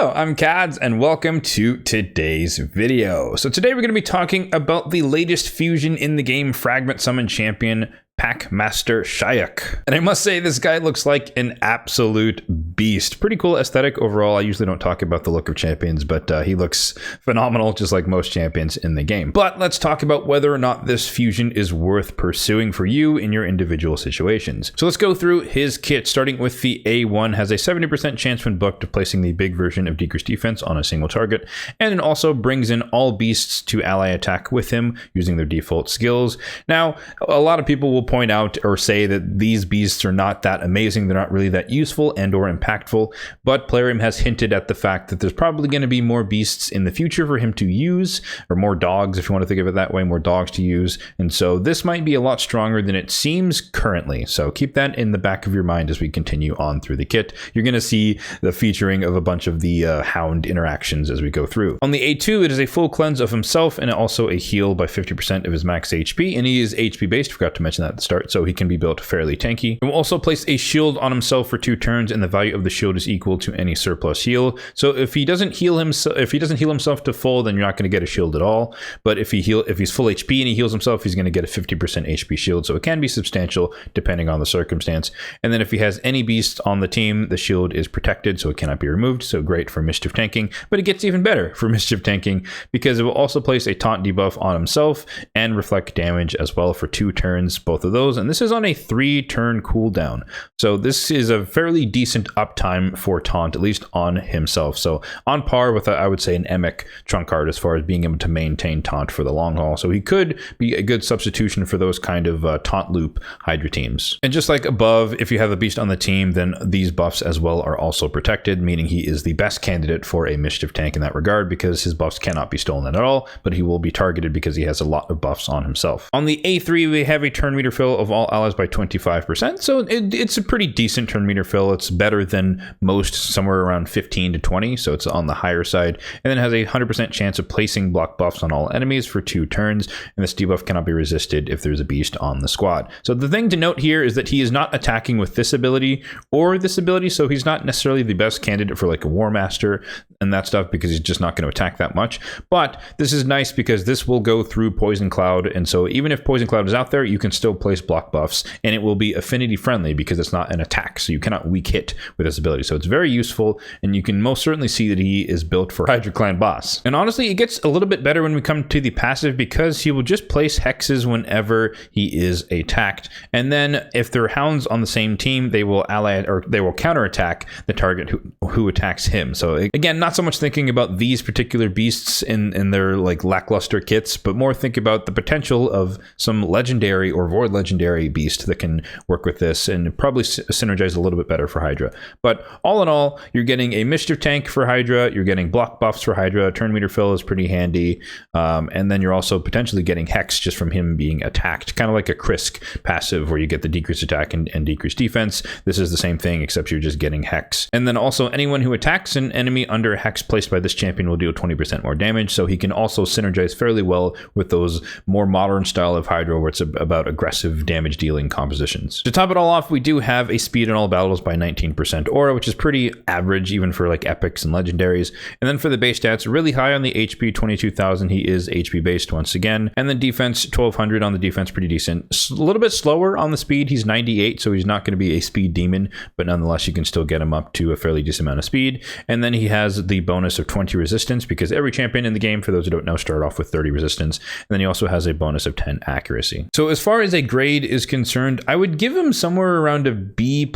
Hello, I'm Kads and welcome to today's video. So today we're going to be talking about the latest fusion in the game, Fragment Summon Champion, Packmaster Shy'ek. And I must say, this guy looks like an absolute beast. Pretty cool aesthetic overall. I usually don't talk about the look of champions, but he looks phenomenal, just like most champions in the game. But let's talk about whether or not this fusion is worth pursuing for you in your individual situations. So let's go through his kit, starting with the A1. Has a 70% chance when booked of placing the big version of decreased defense on a single target, and it also brings in all beasts to ally attack with him using their default skills. Now, a lot of people will point out or say that these beasts are not that amazing, they're not really that useful and or impactful, but Plarium has hinted at the fact that there's probably going to be more beasts in the future for him to use, or more dogs if you want to think of it that way, more dogs to use, and so this might be a lot stronger than it seems currently. So keep that in the back of your mind as we continue on through the kit. You're going to see the featuring of a bunch of the hound interactions as we go through. On the A2, it is a full cleanse of himself and also a heal by 50% of his max HP, and he is HP based, forgot to mention that at the start, so he can be built fairly tanky. He will also place a shield on himself for 2 turns, and the value of the shield is equal to any surplus heal. So if he doesn't heal himself to full, then you're not going to get a shield at all. But if he's full HP and he heals himself, he's going to get a 50% HP shield. So it can be substantial depending on the circumstance. And then if he has any beast on the team, the shield is protected, so it cannot be removed. So great for mischief tanking, but it gets even better for mischief tanking because it will also place a taunt debuff on himself and reflect damage as well for 2 turns, both of those. And this is on a 3-turn cooldown. So this is a fairly decent uptime for taunt, at least on himself. So on par with, I would say, an Emic trump card as far as being able to maintain taunt for the long haul. So he could be a good substitution for those kind of taunt loop Hydra teams. And just like above, if you have a beast on the team, then these buffs as well are also protected, meaning he is the best candidate for a mischief tank in that regard because his buffs cannot be stolen at all, but he will be targeted because he has a lot of buffs on himself. On the A3, we have a turn meter fill of all allies by 25%. So it's a pretty decent turn meter fill. It's better than most, somewhere around 15 to 20. So it's on the higher side. And then has a 100% chance of placing block buffs on all enemies for 2 turns. And this debuff cannot be resisted if there's a beast on the squad. So the thing to note here is that he is not attacking with this ability or this ability. So he's not necessarily the best candidate for like a War Master and that stuff because he's just not going to attack that much. But this is nice because this will go through Poison Cloud. And so even if Poison Cloud is out there, you can still place block buffs and it will be affinity friendly because it's not an attack. So you cannot weak hit with this ability. So it's very useful and you can most certainly see that he is built for Hydra Clan boss. And honestly, it gets a little bit better when we come to the passive because he will just place hexes whenever he is attacked. And then if there are hounds on the same team, they will ally or they will counterattack the target who attacks him. So again, not so much thinking about these particular beasts in their like lackluster kits, but more think about the potential of some legendary or void legendary beast that can work with this and probably synergize a little bit better for Hydra. But all in all, you're getting a mischief tank for Hydra, you're getting block buffs for Hydra, turn meter fill is pretty handy, and then you're also potentially getting hex just from him being attacked, kind of like a Krisk passive where you get the decreased attack and decreased defense. This is the same thing except you're just getting hex. And then also anyone who attacks an enemy under a hex placed by this champion will deal 20% more damage, so he can also synergize fairly well with those more modern style of Hydra where it's about aggressive damage dealing compositions. To top it all off, we do have a speed in all battles by 19% aura, which is pretty average even for like epics and legendaries. And then for the base stats, really high on the HP, 22,000. He is HP based once again. And then defense, 1200 on the defense, pretty decent. A little bit slower on the speed. He's 98, so he's not going to be a speed demon, but nonetheless, you can still get him up to a fairly decent amount of speed. And then he has the bonus of 20 resistance because every champion in the game, for those who don't know, start off with 30 resistance. And then he also has a bonus of 10 accuracy. So as far as a grade is concerned, I would give him somewhere around a B+,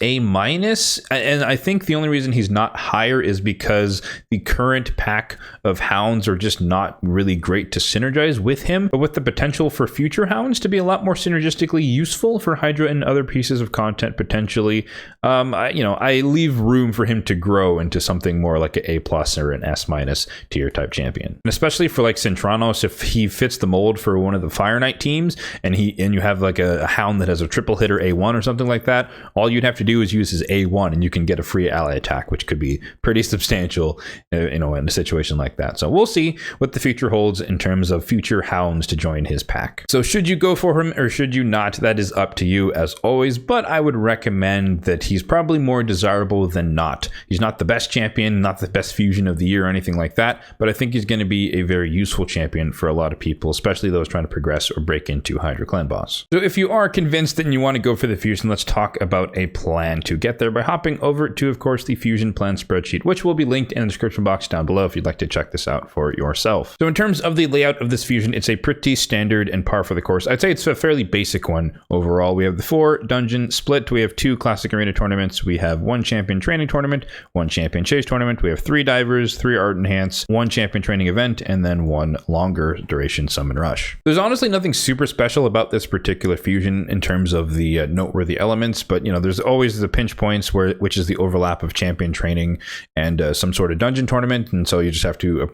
A-. And I think the only reason he's not higher is because the current pack of hounds are just not really great to synergize with him, but with the potential for future hounds to be a lot more synergistically useful for Hydra and other pieces of content potentially, I leave room for him to grow into something more like an A+ or an S- tier type champion. And especially for like Centranos, if he fits the mold for one of the Fire Knight teams and and you have like a hound that has a triple hitter A1 or something like that, all you'd have to do is use his A1 and you can get a free ally attack, which could be pretty substantial, in a situation like that. So we'll see what the future holds in terms of future hounds to join his pack. So should you go for him or should you not? That is up to you as always, but I would recommend that he's probably more desirable than not. He's not the best champion, not the best fusion of the year or anything like that, but I think he's going to be a very useful champion for a lot of people, especially those trying to progress or break into Hydra Clan Boss. So if you are convinced and you want to go for the fusion, let's talk about a plan to get there by hopping over to, of course, the fusion plan spreadsheet, which will be linked in the description box down below if you'd like to check this out for yourself. So in terms of the layout of this fusion, it's a pretty standard and par for the course. I'd say it's a fairly basic one overall. We have the 4 dungeon split. We have 2 classic arena tournaments. We have 1 champion training tournament, 1 champion chase tournament. We have 3 divers, 3 art enhance, 1 champion training event, and then 1 longer duration summon rush. There's honestly nothing super special about this particular fusion in terms of the noteworthy elements, but there's always the pinch points which is the overlap of champion training and some sort of dungeon tournament, and so you just have to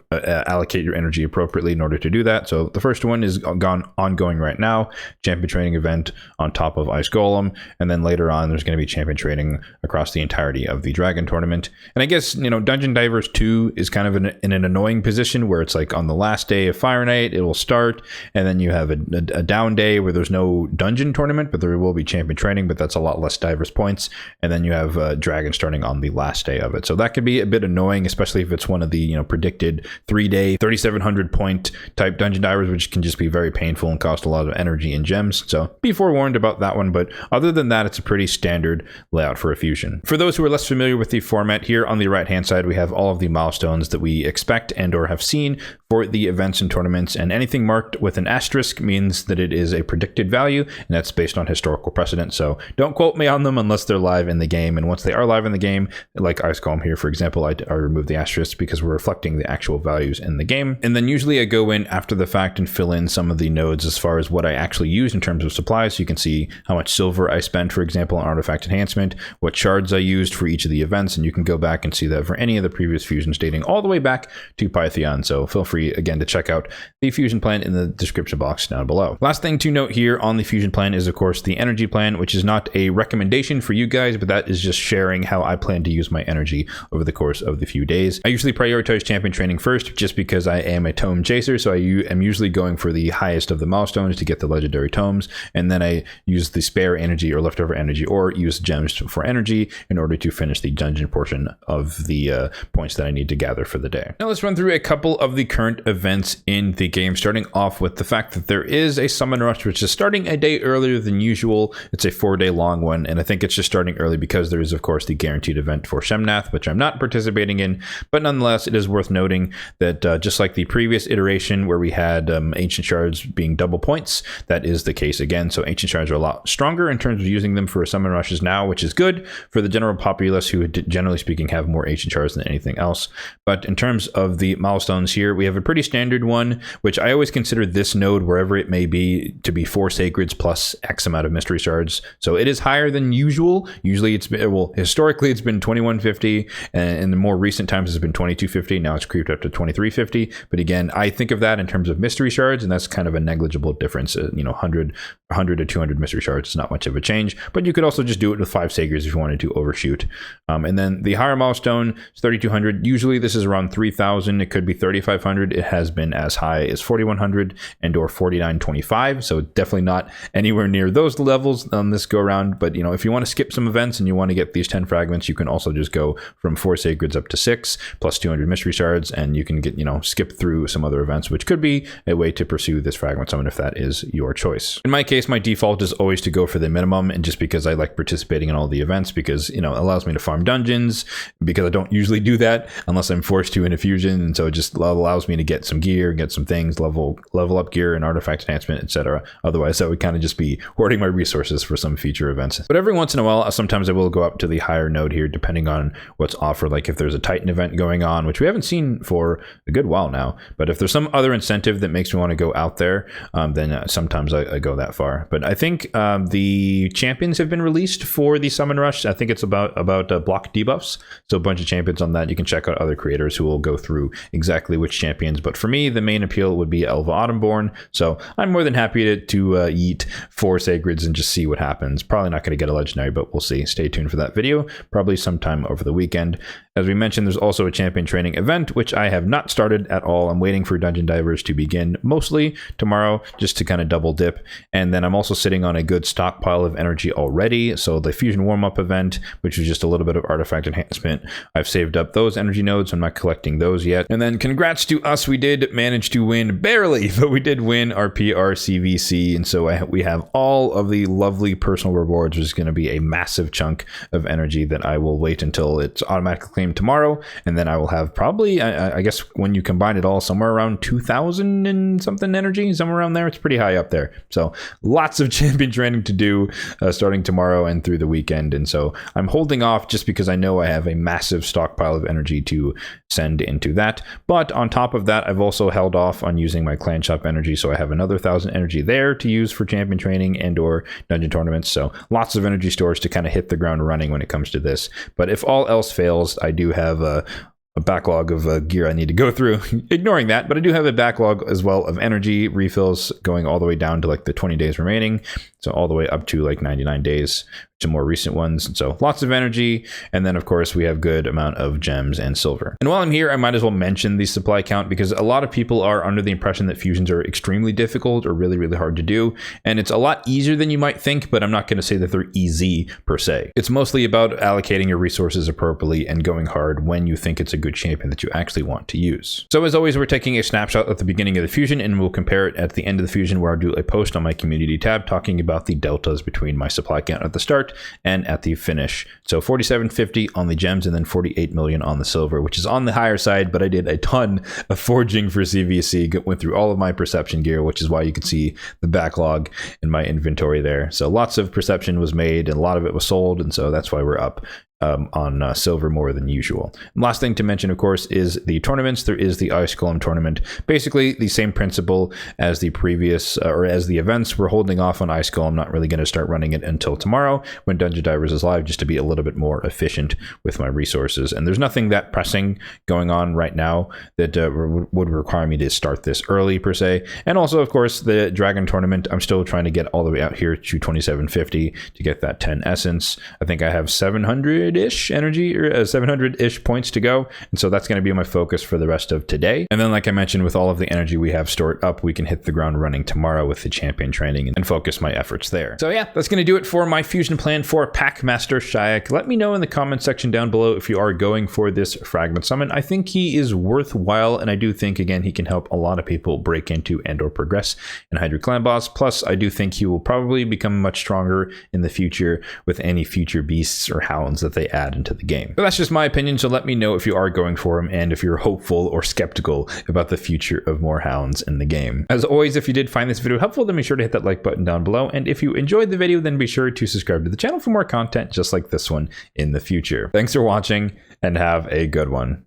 allocate your energy appropriately in order to do that. So the first one is ongoing right now, champion training event on top of Ice Golem, and then later on there's going to be champion training across the entirety of the Dragon tournament. And I guess Dungeon Divers 2 is kind of in an annoying position where it's like on the last day of Fire Night it will start, and then you have a down day where there's no dungeon tournament, but there will be champion training, but that's a lot less divers points, and then you have Dragon starting on the last day of it. So that could be a bit annoying, especially if it's one of the predicted 3-day 3,700 point type dungeon divers, which can just be very painful and cost a lot of energy and gems. So be forewarned about that one, but other than that, it's a pretty standard layout for a fusion. For those who are less familiar with the format, here on the right hand side we have all of the milestones that we expect and or have seen for the events and tournaments, and anything marked with an asterisk means that it is a predicted value, and that's based on historical precedent. So don't quote me on them unless they're live in the game, and once they are live in the game, like Ice Golem here for example, I remove the asterisk because we're reflecting the actual values in the game. And then usually I go in after the fact and fill in some of the nodes as far as what I actually use in terms of supplies. So you can see how much silver I spent, for example, on artifact enhancement, what shards I used for each of the events, and you can go back and see that for any of the previous fusions dating all the way back to Pythion. So feel free again to check out the fusion plan in the description box down below. Last thing to note here on the fusion plan is of course the energy plan, which is not a recommendation for you guys, but that is just sharing how I plan to use my energy over the course of the few days. I usually prioritize champion training first just because I am a tome chaser, so I am usually going for the highest of the milestones to get the legendary tomes, and then I use the spare energy or leftover energy or use gems for energy in order to finish the dungeon portion of the points that I need to gather for the day. Now let's run through a couple of the current events in the game, starting off with the fact that there is a summon rush which is starting a day earlier than usual. It's a 4-day long one, and I think it's just starting early because there is of course the guaranteed event for Shemnath, which I'm not participating in, but nonetheless it is worth noting that just like the previous iteration where we had ancient shards being double points, that is the case again. So ancient shards are a lot stronger in terms of using them for summon rushes now, which is good for the general populace who generally speaking have more ancient shards than anything else. But in terms of the milestones here, we have a pretty standard one, which I always consider this node, wherever it may be, to be 4 sacreds plus X amount of mystery shards. So it is higher than usual. Usually it's been, well, historically it's been 2150, and in the more recent times it's been 2250. Now it's creeped up to 2350. But again, I think of that in terms of mystery shards, and that's kind of a negligible difference. 100 to 200 mystery shards is not much of a change, but you could also just do it with 5 sacreds if you wanted to overshoot. And then the higher milestone is 3200. Usually this is around 3000. It could be 3500. It has been as high as 4100 and or 4925. So definitely not anywhere near those levels on this go around. But if you want to skip some events and you want to get these 10 fragments, you can also just go from 4 sacreds up to 6 plus 200 mystery shards, and you can get skip through some other events, which could be a way to pursue this fragment summon if that is your choice. In my case, my default is always to go for the minimum, and just because I like participating in all the events, because it allows me to farm dungeons, because I don't usually do that unless I'm forced to in a fusion, and so it just allows me to get some gear, get some things, level up gear and artifact enhancement, etc. Otherwise that would kind of just be hoarding my resources for some future events. But every once in a while, sometimes I will go up to the higher node here depending on what's offered, like if there's a Titan event going on, which we haven't seen for a good while now, but if there's some other incentive that makes me want to go out there, then sometimes I go that far. But I think the champions have been released for the summon rush. I think it's about block debuffs, so a bunch of champions on that. You can check out other creators who will go through exactly which champions, but for me the main appeal would be Elva Autumnborn, so I'm more than happy to to yeet 4 sacreds and just see what happens. Probably not going to get a legendary, but we'll see. Stay tuned for that video, probably sometime over the weekend. As we mentioned, there's also a champion training event, which I have not started at all. I'm waiting for Dungeon Divers to begin mostly tomorrow, just to kind of double dip. And then I'm also sitting on a good stockpile of energy already. So the Fusion warm-up event, which was just a little bit of artifact enhancement, I've saved up those energy nodes. I'm not collecting those yet. And then congrats to us. We did manage to win, barely, but we did win our PR CVC. And so we have all of the lovely personal rewards, which is going to be a massive chunk of energy that I will wait until it's automatically claimed tomorrow, and then I will have probably, I guess when you combine it all, somewhere around 2,000 and something energy, somewhere around there. It's pretty high up there. So lots of champion training to do starting tomorrow and through the weekend. And so I'm holding off just because I know I have a massive stockpile of energy to send into that. But on top of that, I've also held off on using my clan shop energy. So I have another 1,000 energy there to use for champion training and or dungeon tournaments. So lots of energy stores to kind of hit the ground running when it comes to this. But if all else fails, I do have a backlog of gear I need to go through. Ignoring that, but I do have a backlog as well of energy refills going all the way down to like the 20 days remaining. So all the way up to like 99 days, some more recent ones. And so lots of energy. And then of course we have good amount of gems and silver. And while I'm here, I might as well mention the supply count, because a lot of people are under the impression that fusions are extremely difficult or really, really hard to do. And it's a lot easier than you might think, but I'm not going to say that they're easy per se. It's mostly about allocating your resources appropriately and going hard when you think it's a good champion that you actually want to use. So as always, we're taking a snapshot at the beginning of the fusion, and we'll compare it at the end of the fusion, where I'll do a post on my community tab talking about the deltas between my supply count at the start and at the finish. So 4750 on the gems and then 48 million on the silver, which is on the higher side, but I did a ton of forging for CVC, went through all of my perception gear, which is why you can see the backlog in my inventory there. So lots of perception was made and a lot of it was sold, and so that's why we're up on silver more than usual. And last thing to mention, of course, is the tournaments. There is the Ice Golem tournament. Basically the same principle as the previous, or as the events. We're holding off on Ice Golem, not really going to start running it until tomorrow when Dungeon Divers is live, just to be a little bit more efficient with my resources. And there's nothing that pressing going on right now that would require me to start this early per se. And also, of course, the Dragon tournament, I'm still trying to get all the way out here to 2750 to get that 10 essence. I think I have 700-ish energy, or 700-ish points to go, and so that's going to be my focus for the rest of today. And then, like I mentioned, with all of the energy we have stored up, we can hit the ground running tomorrow with the champion training and focus my efforts there. So yeah, that's going to do it for my fusion plan for Packmaster Shy'ek. Let me know in the comment section down below if you are going for this fragment summon. I think he is worthwhile, and I do think, again, he can help a lot of people break into and or progress in Hydra Clan Boss. Plus, I do think he will probably become much stronger in the future with any future beasts or hounds that they add into the game. But that's just my opinion, so let me know if you are going for him and if you're hopeful or skeptical about the future of more hounds in the game. As always, if you did find this video helpful, then be sure to hit that like button down below, and if you enjoyed the video, then be sure to subscribe to the channel for more content just like this one in the future. Thanks for watching, and have a good one.